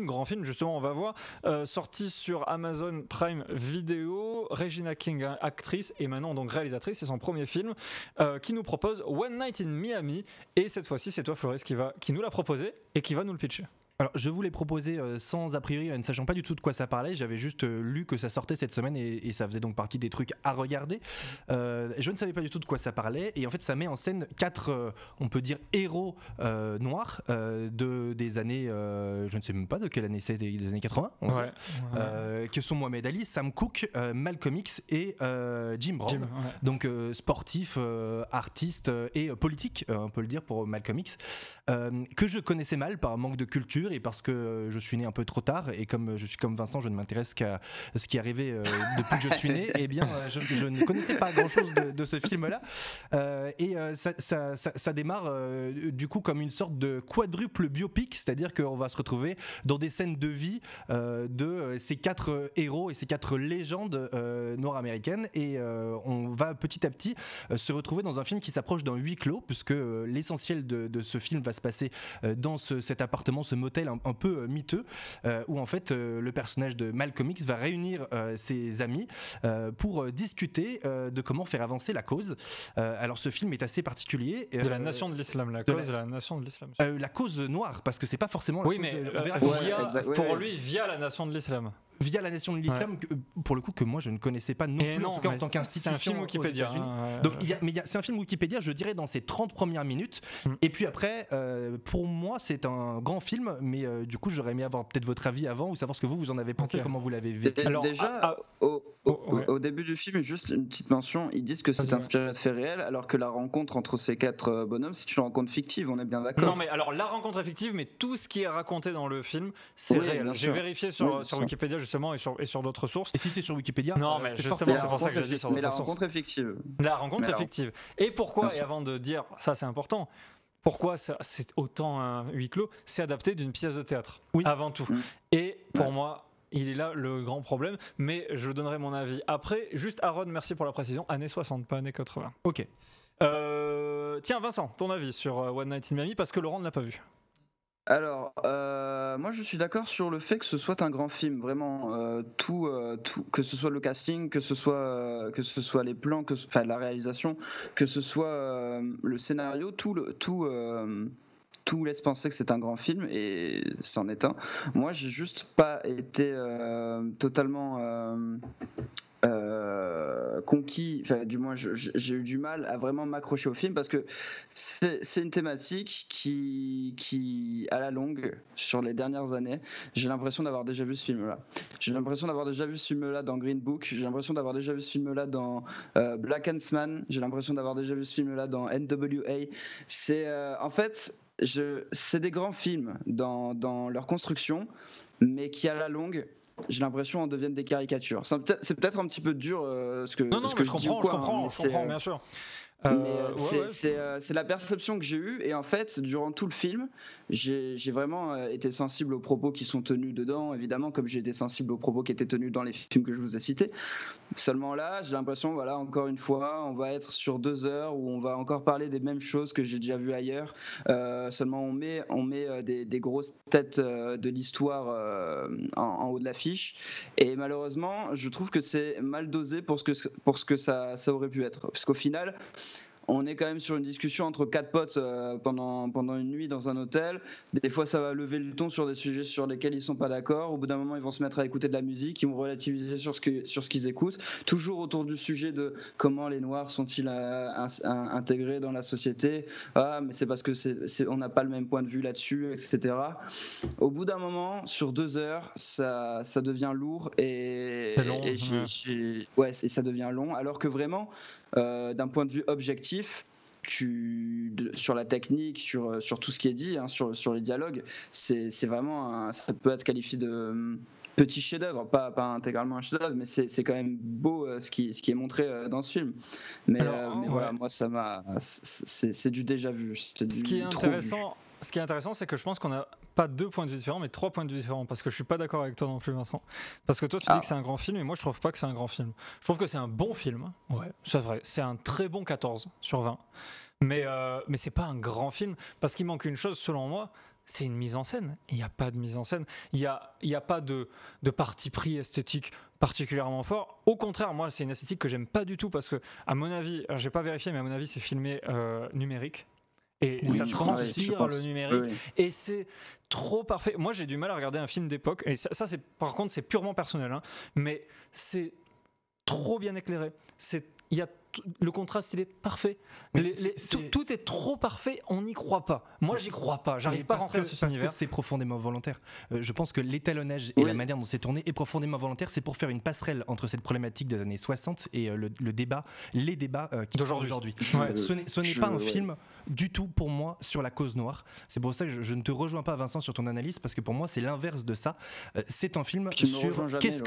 grand film, justement, on va voir, sorti sur Amazon Prime Video. Regina King, actrice, et maintenant donc réalisatrice, c'est son premier film, qui nous propose One Night in Miami. Et cette fois-ci, c'est toi, Floris, qui nous l'a proposé et qui va nous le pitcher. Alors, je vous l'ai proposé sans a priori, ne sachant pas du tout de quoi ça parlait. J'avais juste lu que ça sortait cette semaine et ça faisait donc partie des trucs à regarder. Je ne savais pas du tout de quoi ça parlait. Et en fait, ça met en scène 4, on peut dire, héros noirs des années, je ne sais même pas de quelle année c'est, des années 80, que sont Mohamed Ali, Sam Cooke, Malcolm X et Jim Brown. Donc sportif, artiste et politique, on peut le dire pour Malcolm X, que je connaissais mal par manque de culture et parce que je suis né un peu trop tard, et comme je suis comme Vincent, je ne m'intéresse qu'à ce qui est arrivé depuis que je suis né, et bien je ne connaissais pas grand chose de ce film là, et ça démarre du coup comme une sorte de quadruple biopic, c'est-à-dire qu'on va se retrouver dans des scènes de vie de ces 4 héros et ces 4 légendes nord-américaines, et on va petit à petit se retrouver dans un film qui s'approche d'un huis clos, puisque l'essentiel de ce film va se passer dans cet appartement, ce motel un peu miteux, où en fait le personnage de Malcolm X va réunir ses amis pour discuter de comment faire avancer la cause. Alors ce film est assez particulier. De la nation de l'islam, la cause de la nation de l'islam. La cause noire, parce que c'est pas forcément la cause mais pour lui, via la nation de l'islam. Via la nation de l'islam, pour le coup que moi je ne connaissais pas non plus, en tout cas en tant qu'institution. C'est un film Wikipédia. Donc, c'est un film Wikipédia, je dirais, dans ses 30 premières minutes. Et puis après, pour moi, c'est un grand film, mais du coup, j'aurais aimé avoir peut-être votre avis avant, ou savoir ce que vous en avez pensé, comment vous l'avez vécu. Alors, déjà, au début du film, juste une petite mention, ils disent que c'est inspiré de faits réels, alors que la rencontre entre ces 4 bonhommes, c'est une rencontre fictive, on est bien d'accord. Non, mais alors la rencontre est fictive, mais tout ce qui est raconté dans le film, c'est réel. J'ai vérifié sur Wikipédia, justement, et sur d'autres sources. Et si c'est sur Wikipédia, non, mais justement, c'est pour ça que je dis sur d'autres sources. Mais la rencontre est fictive. La rencontre est fictive. Et pourquoi, et avant de dire, ça c'est important, pourquoi c'est autant un huis clos, c'est adapté d'une pièce de théâtre, avant tout. Et pour moi, il est là le grand problème, mais je donnerai mon avis après. Juste Aaron, merci pour la précision, années 60, pas années 80. Ok. Tiens Vincent, ton avis sur One Night in Miami, parce que Laurent ne l'a pas vu. Alors, moi je suis d'accord sur le fait que ce soit un grand film, vraiment, tout, que ce soit le casting, que ce soit les plans, la réalisation, que ce soit le scénario, tout laisse penser que c'est un grand film, et c'en est un. Moi j'ai juste pas été totalement conquis, du moins j'ai eu du mal à vraiment m'accrocher au film, parce que c'est une thématique qui à la longue, sur les dernières années, j'ai l'impression d'avoir déjà vu ce film là. J'ai l'impression d'avoir déjà vu ce film là dans Green Book, j'ai l'impression d'avoir déjà vu ce film là dans Black Huntsman, j'ai l'impression d'avoir déjà vu ce film là dans NWA. C'est en fait c'est des grands films dans leur construction, mais qui à la longue, j'ai l'impression, en deviennent des caricatures. C'est peut-être un petit peu dur ce que je comprends, bien sûr. C'est la perception que j'ai eue, et en fait durant tout le film j'ai vraiment été sensible aux propos qui sont tenus dedans, évidemment, comme j'ai été sensible aux propos qui étaient tenus dans les films que je vous ai cités. Seulement là j'ai l'impression, voilà, encore une fois on va être sur 2 heures où on va encore parler des mêmes choses que j'ai déjà vues ailleurs, seulement on met des grosses têtes de l'histoire en haut de l'affiche, et malheureusement je trouve que c'est mal dosé pour ce que ça aurait pu être, parce qu'au final on est quand même sur une discussion entre 4 potes pendant une nuit dans un hôtel. Des fois, ça va lever le ton sur des sujets sur lesquels ils sont pas d'accord. Au bout d'un moment, ils vont se mettre à écouter de la musique, ils vont relativiser sur ce qu'ils écoutent. Toujours autour du sujet de comment les Noirs sont-ils intégrés dans la société. Ah, mais c'est parce que on n'a pas le même point de vue là-dessus, etc. Au bout d'un moment, sur 2 heures, ça devient lourd, et c'est long, ça devient long. Alors que vraiment, d'un point de vue objectif, sur la technique, sur tout ce qui est dit, sur les dialogues, c'est vraiment ça peut être qualifié de petit chef-d'œuvre, pas intégralement un chef-d'œuvre, mais c'est quand même beau ce qui est montré dans ce film. Mais voilà, moi c'est du déjà vu. Ce qui est intéressant, c'est que je pense qu'on n'a pas 2 points de vue différents, mais 3 points de vue différents, parce que je suis pas d'accord avec toi non plus, Vincent. Parce que toi, tu dis que c'est un grand film, et moi, je trouve pas que c'est un grand film. Je trouve que c'est un bon film. Ouais, c'est vrai. C'est un très bon 14 sur 20. Mais c'est pas un grand film, parce qu'il manque une chose, selon moi, c'est une mise en scène. Il n'y a pas de mise en scène. Il n'y a pas de parti pris esthétique particulièrement fort. Au contraire, moi, c'est une esthétique que j'aime pas du tout parce que, à mon avis, j'ai pas vérifié, mais à mon avis, c'est filmé numérique. Et ça transpire le numérique. Et c'est trop parfait. Moi, j'ai du mal à regarder un film d'époque. Et ça c'est, par contre, c'est purement personnel. Hein, mais c'est trop bien éclairé. Le contraste, il est parfait. Tout est trop parfait, on n'y croit pas. Moi, j'y crois pas. J'arrive pas à rentrer dans cet univers. Parce que c'est profondément volontaire. Je pense que l'étalonnage et la manière dont c'est tourné est profondément volontaire. C'est pour faire une passerelle entre cette problématique des années 60 et les débats qui sont aujourd'hui. Ce n'est pas un film du tout pour moi sur la cause noire. C'est pour ça que je ne te rejoins pas, Vincent, sur ton analyse, parce que pour moi, c'est l'inverse de ça. C'est un film sur qu'est-ce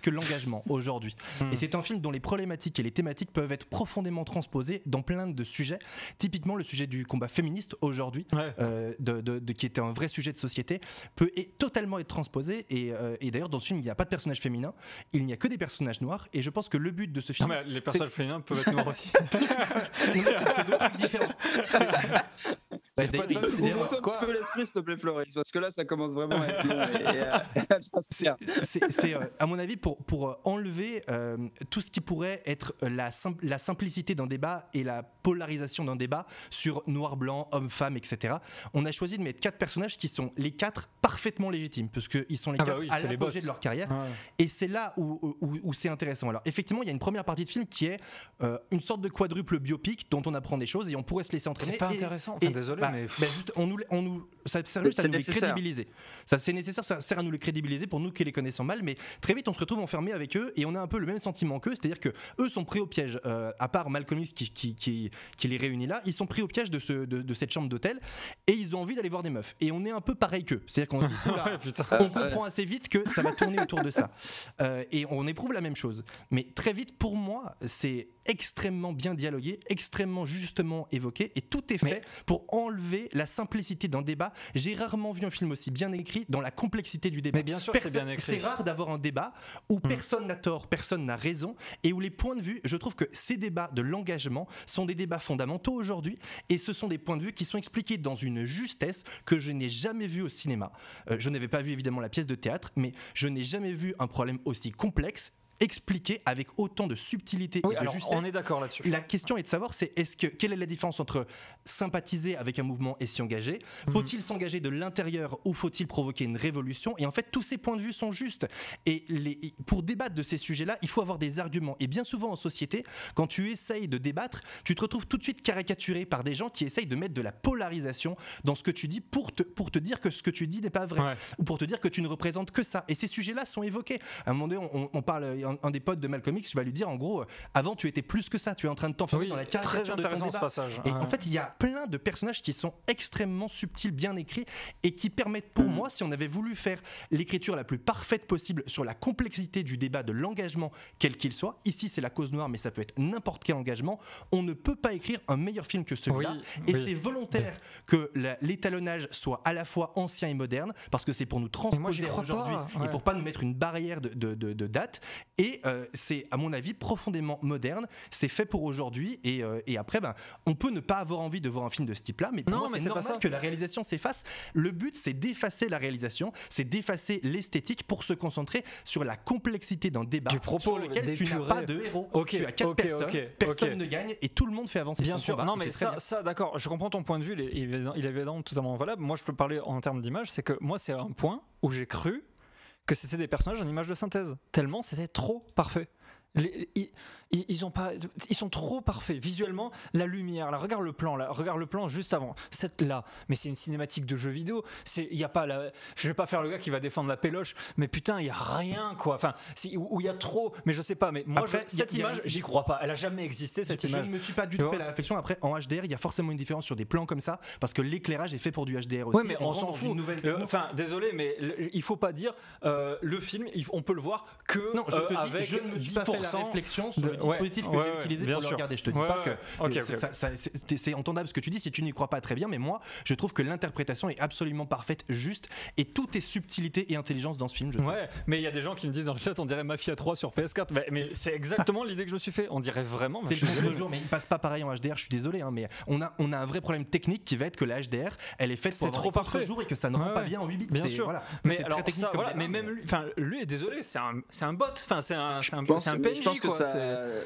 que l'engagement aujourd'hui. Et c'est un film dont les problématiques et les thématiques peuvent être profondément transposées dans plein de sujets. Typiquement, le sujet du combat féministe aujourd'hui, qui était un vrai sujet de société, peut totalement être transposé. Et d'ailleurs, dans ce film, il n'y a pas de personnage féminin, il n'y a que des personnages noirs. Et je pense que le but de ce film, non, mais les personnages féminins peuvent être noirs aussi. C'est deux trucs différents. Ouvre-toi un petit peu l'esprit, s'il te plaît, Floris, parce que là, ça commence vraiment à être c'est à mon avis, pour enlever tout ce qui pourrait être la simplicité d'un débat et la polarisation d'un débat sur noir-blanc, homme-femme, etc. On a choisi de mettre 4 personnages qui sont les 4 parfaitement légitimes, parce qu'ils sont les 4 à l'apogée de leur carrière. Et c'est là où c'est intéressant. Alors, effectivement, il y a une première partie de film qui est une sorte de quadruple biopic dont on apprend des choses et on pourrait se laisser entraîner. C'est pas intéressant, désolé, mais juste, ça sert juste à nous les crédibiliser. C'est nécessaire, ça sert à nous les crédibiliser pour nous qui les connaissons mal, mais très vite on se retrouve enfermé avec eux et on a un peu le même sentiment qu'eux, c'est-à-dire que eux sont pris au piège, à part Malcolm X qui les réunit là, ils sont pris au piège de cette chambre d'hôtel et ils ont envie d'aller voir des meufs. Et on est un peu pareil qu'eux, c'est-à-dire qu'on on comprend assez vite que ça va tourner autour de ça. Et on éprouve la même chose. Mais très vite, pour moi, c'est extrêmement bien dialogué, extrêmement justement évoqué, et tout est fait pour enlever la simplicité d'un débat. J'ai rarement vu un film aussi bien écrit dans la complexité du débat. Mais bien sûr, c'est bien écrit. C'est rare d'avoir un débat où personne n'a tort, personne n'a raison, et où les points de vue, je trouve que ces débats de l'engagement sont des débats fondamentaux aujourd'hui, et ce sont des points de vue qui sont expliqués dans une justesse que je n'ai jamais vue au cinéma. Je n'avais pas vu évidemment la pièce de théâtre, mais je n'ai jamais vu un problème aussi complexe expliqué avec autant de subtilité et de justesse. On est d'accord là-dessus. La question est de savoir, quelle est la différence entre sympathiser avec un mouvement et s'y engager ? Faut-il s'engager de l'intérieur ou faut-il provoquer une révolution ? Et en fait, tous ces points de vue sont justes. Et pour débattre de ces sujets-là, il faut avoir des arguments. Et bien souvent en société, quand tu essayes de débattre, tu te retrouves tout de suite caricaturé par des gens qui essayent de mettre de la polarisation dans ce que tu dis pour te dire que ce que tu dis n'est pas vrai, ou pour te dire que tu ne représentes que ça. Et ces sujets-là sont évoqués. À un moment donné, on parle... Un des potes de Malcolm X, tu vas lui dire en gros, avant tu étais plus que ça, tu es en train de t'enfermer dans la caricature de ton débat. Ce passage. Et en fait, il y a plein de personnages qui sont extrêmement subtils, bien écrits, et qui permettent pour moi, si on avait voulu faire l'écriture la plus parfaite possible sur la complexité du débat, de l'engagement, quel qu'il soit, ici c'est la cause noire, mais ça peut être n'importe quel engagement, on ne peut pas écrire un meilleur film que celui-là. C'est volontaire que l'étalonnage soit à la fois ancien et moderne, parce que c'est pour nous transposer aujourd'hui et pour pas nous mettre une barrière de date. Et c'est, à mon avis, profondément moderne. C'est fait pour aujourd'hui. Et après, on peut ne pas avoir envie de voir un film de ce type-là, mais pour moi, c'est normal que la réalisation s'efface. Le but, c'est d'effacer la réalisation, c'est d'effacer l'esthétique pour se concentrer sur la complexité d'un débat sur lequel tu n'as pas de héros. Tu as 4 personnes, personne ne gagne et tout le monde fait avancer son combat. Bien sûr, non mais ça d'accord, je comprends ton point de vue, il est évidemment totalement valable. Moi, je peux parler en termes d'image, c'est que moi, c'est un point où j'ai cru que c'était des personnages en image de synthèse, tellement c'était trop parfait. Ils sont trop parfaits visuellement. La lumière, là, regarde le plan juste avant. Mais c'est une cinématique de jeu vidéo. Il y a pas je vais pas faire le gars qui va défendre la péloche, mais putain, il y a rien quoi. Enfin, où il y a trop. Mais je sais pas. Mais moi, cette image, j'y crois pas. Elle a jamais existé cette image. Je ne me suis pas du tout fait la réflexion. Après, en HDR, il y a forcément une différence sur des plans comme ça, parce que l'éclairage est fait pour du HDR aussi. Ouais, mais on s'en fout. Enfin, désolé, mais il faut pas dire le film. On peut le voir que avec 10% la réflexion sur le dispositif que j'ai utilisé pour le regarder. Je te dis pas que c'est entendable ce que tu dis si tu n'y crois pas très bien, mais moi je trouve que l'interprétation est absolument parfaite, juste, et tout est subtilité et intelligence dans ce film. Mais il y a des gens qui me disent dans le chat, on dirait Mafia 3 sur PS4, mais c'est exactement l'idée que je me suis fait. On dirait vraiment. C'est le jour, mais il passe pas pareil en HDR. Je suis désolé, mais on a un vrai problème technique qui va être que la HDR, elle est faite pour avoir trop jour et que ça ne rend pas bien en 8 bits. Bien sûr. Voilà. Mais alors ça, mais même lui est désolé, c'est un bot. Enfin, c'est un PNJ quoi.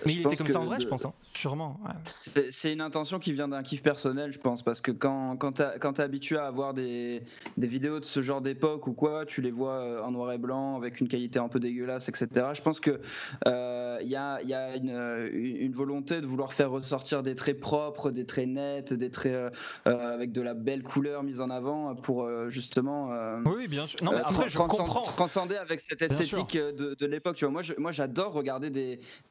Mais il était comme ça en vrai, je pense. Sûrement. C'est une intention qui vient d'un kiff personnel, je pense, parce que quand t'es habitué à avoir des vidéos de ce genre d'époque ou quoi, tu les vois en noir et blanc avec une qualité un peu dégueulasse, etc. Je pense que il y a une volonté de vouloir faire ressortir des traits propres, des traits nets, des traits avec de la belle couleur mise en avant pour justement oui, bien sûr. Non, mais après, je comprends. Transcender avec cette esthétique de l'époque. Tu vois, moi j'adore regarder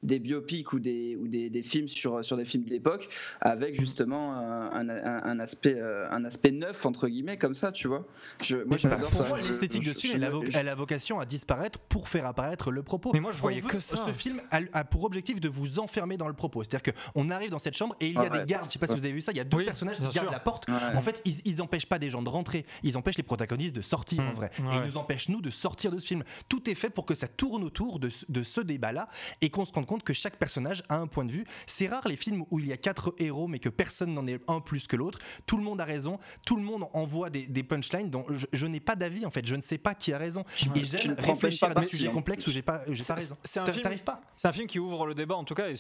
des biopics ou des films sur des films de l'époque avec justement un aspect neuf entre guillemets comme ça, tu vois. Moi j'adore ça. Pour moi, l'esthétique de ce film, elle a vocation à disparaître pour faire apparaître le propos. Mais moi je voyais que ça. Ce film a pour objectif de vous enfermer dans le propos. C'est-à-dire qu'on arrive dans cette chambre et il y a des gardes. Je sais pas si vous avez vu ça. Il y a deux personnages qui gardent la porte. En fait, ils empêchent pas des gens de rentrer. Ils empêchent les protagonistes de sortir en vrai. Et ils nous empêchent nous de sortir de ce film. Tout est fait pour que ça tourne autour de ce débat-là et qu'on se rende compte que chaque personnage a un point de vue. C'est rare les films où il y a 4 héros mais que personne n'en est un plus que l'autre. Tout le monde a raison. Tout le monde envoie des punchlines dont je n'ai pas d'avis en fait. Je ne sais pas qui a raison. Et j'aime réfléchir à des sujets complexes où j'ai pas raison. T'arrives pas. C'est un film qui ouvre le débat en tout cas. Et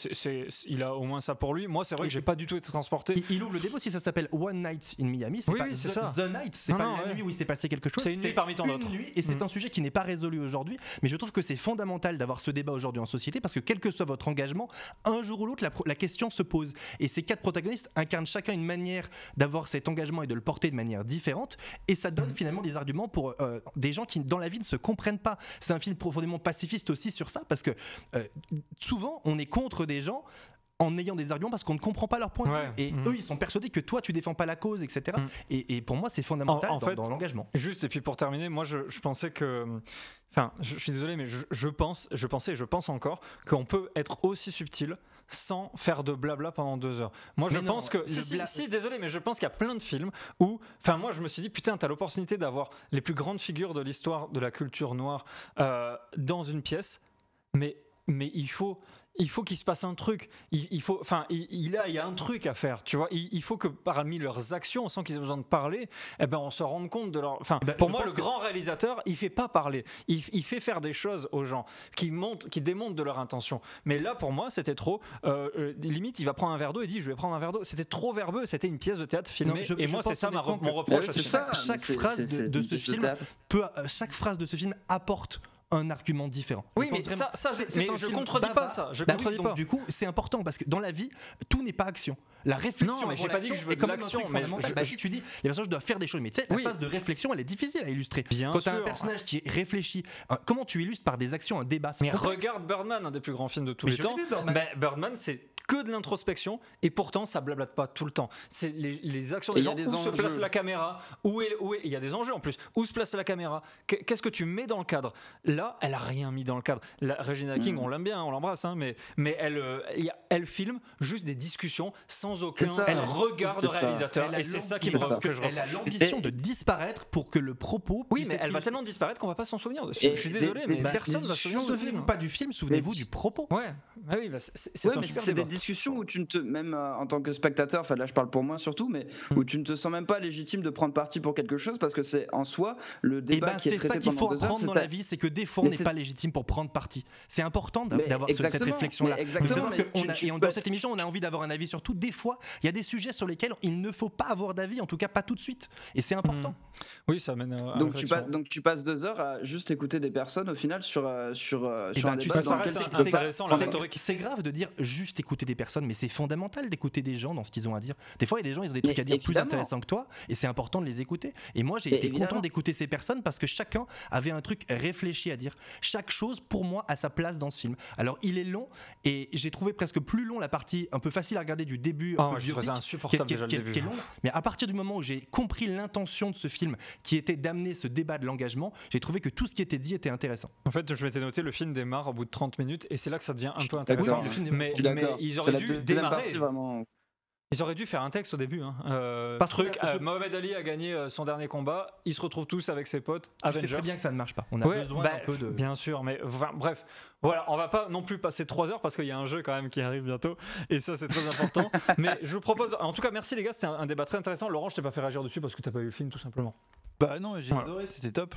il a au moins ça pour lui. Moi c'est vrai que j'ai pas du tout été transporté. Il ouvre le débat si ça s'appelle One Night in Miami. C'est pas The Night. C'est pas la nuit où il s'est passé quelque chose. C'est une nuit parmi tant d'autres. Et c'est un sujet qui n'est pas résolu aujourd'hui. Mais je trouve que c'est fondamental d'avoir ce débat aujourd'hui en société parce que quel que soit votre engagement, un jour ou l'autre, la question se pose. Et ces 4 protagonistes incarnent chacun une manière d'avoir cet engagement et de le porter de manière différente. Et ça donne finalement des arguments pour des gens qui, dans la vie, ne se comprennent pas. C'est un film profondément pacifiste aussi sur ça parce que souvent, on est contre des gens en ayant des arguments parce qu'on ne comprend pas leur point de vue. Et eux, ils sont persuadés que toi, tu défends pas la cause, etc. Et pour moi, c'est fondamental dans l'engagement. Juste, et puis pour terminer, moi, je pensais que... Enfin, je suis désolé, mais je pensais et je pense encore qu'on peut être aussi subtil sans faire de blabla pendant 2 heures. Moi, je pense que... Si, désolé, mais je pense qu'il y a plein de films où... Enfin, moi, je me suis dit, putain, t'as l'opportunité d'avoir les plus grandes figures de l'histoire de la culture noire dans une pièce, mais il faut qu'il se passe un truc. Il y a un truc à faire, tu vois. Il faut que parmi leurs actions, sans qu'ils aient besoin de parler, on se rende compte de leur. Enfin, pour moi, le grand réalisateur, il fait pas parler. Il fait faire des choses aux gens qui démontrent de leur intention. Mais là, pour moi, c'était trop. Limite, il va prendre un verre d'eau et dit, je vais prendre un verre d'eau. C'était trop verbeux. C'était une pièce de théâtre filmée. Et moi, c'est ça mon reproche. Chaque phrase de ce film chaque phrase de ce film apporte un argument différent. Oui, mais je contredis pas ça. Donc du coup, c'est important parce que dans la vie, tout n'est pas action. La réflexion. Non, mais j'ai pas dit que je veux de l'action. Si tu dis, les personnages doivent faire des choses, mais tu sais, la phase de réflexion, elle est difficile à illustrer. Quand tu as un personnage qui réfléchit, comment tu illustres par des actions un débat? Mais regarde Birdman, un des plus grands films de tous les temps. Birdman, c'est que de l'introspection et pourtant ça blablate pas tout le temps. C'est les actions des gens, où se place la caméra, il y a des enjeux en plus, où se place la caméra, qu'est-ce que tu mets dans le cadre. Là, elle a rien mis dans le cadre. Regina King, on l'aime bien, on l'embrasse, mais elle filme juste des discussions sans aucun regard de réalisateur, et c'est ça qui me rend que je reproche. Elle a l'ambition de disparaître pour que le propos. Oui, mais elle va tellement disparaître qu'on va pas s'en souvenir de ce film. Je suis désolé, mais personne va se souvenir de ce film. Souvenez-vous pas du film, souvenez-vous du propos. Ouais, oui, c'est un super débat. Discussion où tu ne te, même en tant que spectateur, enfin là je parle pour moi surtout, mais où tu ne te sens même pas légitime de prendre parti pour quelque chose parce que c'est en soi le débat qui est traité pendant 2 heures. C'est ça qu'il faut apprendre dans la vie, c'est que des fois on n'est pas légitime pour prendre parti. C'est important d'avoir cette réflexion-là. Et dans cette émission, on a envie d'avoir un avis sur tout. Des fois, il y a des sujets sur lesquels il ne faut pas avoir d'avis, en tout cas pas tout de suite. Et c'est important. Oui, ça mène à donc tu passes 2 heures à juste écouter des personnes au final sur un débat. Ça reste intéressant la rhétorique. C'est grave de dire juste écouter des des personnes, mais c'est fondamental d'écouter des gens dans ce qu'ils ont à dire. Des fois, il y a des gens, ils ont des trucs à dire plus intéressants que toi, et c'est important de les écouter. Et moi, j'ai été content d'écouter ces personnes parce que chacun avait un truc réfléchi à dire. Chaque chose, pour moi, a sa place dans ce film. Alors, il est long, et j'ai trouvé presque plus long la partie un peu facile à regarder du début, un peu je trouvais ça insupportable déjà le début. Qui est long. Mais à partir du moment où j'ai compris l'intention de ce film, qui était d'amener ce débat de l'engagement, j'ai trouvé que tout ce qui était dit était intéressant. En fait, je m'étais noté, le film démarre au bout de 30 minutes, et c'est là que ça devient un peu intéressant. Oui, mais ils auraient dû démarrer. Vraiment... Ils auraient dû faire un texte au début. Mohamed Ali a gagné son dernier combat. Ils se retrouvent tous avec ses potes. Tu sais très bien que ça ne marche pas. On a besoin d'un peu de. Bien sûr, mais bref. Voilà, on va pas non plus passer 3 heures parce qu'il y a un jeu quand même qui arrive bientôt. Et ça, c'est très important. Mais je vous propose. En tout cas, merci les gars. C'était un débat très intéressant. Laurent, je t'ai pas fait réagir dessus parce que t'as pas eu le film, tout simplement. Bah non, j'ai adoré. C'était top.